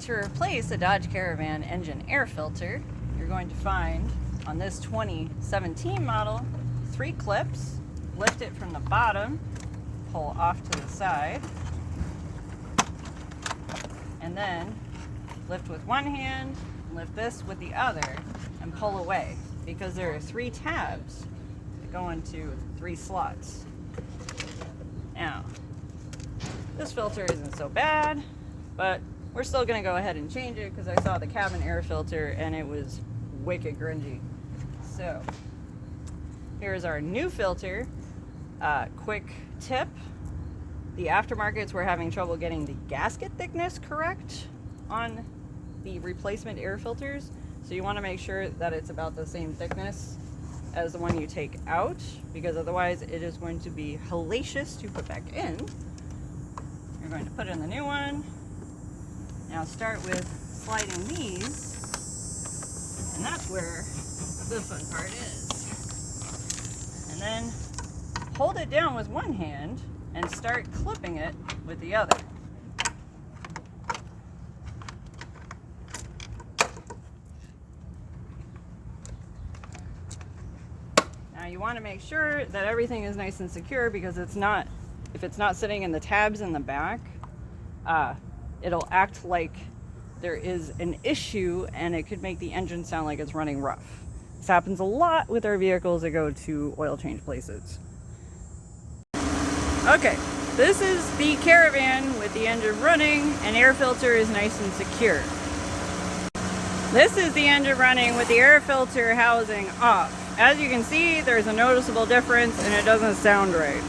To replace a Dodge Caravan engine air filter, you're going to find on this 2017 model 3 clips. Lift it from the bottom, pull off to the side, and then lift with one hand, lift this with the other, and pull away, because there are 3 tabs that go into 3 slots. Now, this filter isn't so bad, but we're still going to go ahead and change it because I saw the cabin air filter and it was wicked grungy. So, here's our new filter. Quick tip. The aftermarkets were having trouble getting the gasket thickness correct on the replacement air filters. So you want to make sure that it's about the same thickness as the one you take out, because otherwise it is going to be hellacious to put back in. You're going to put in the new one. Now start with sliding these, and that's where the fun part is. And then hold it down with one hand and start clipping it with the other. Now you want to make sure that everything is nice and secure, because if it's not sitting in the tabs in the back, it'll act like there is an issue and it could make the engine sound like it's running rough. This happens a lot with our vehicles that go to oil change places. Okay, this is the Caravan with the engine running and air filter is nice and secure. This is the engine running with the air filter housing off. As you can see, there's a noticeable difference and it doesn't sound right.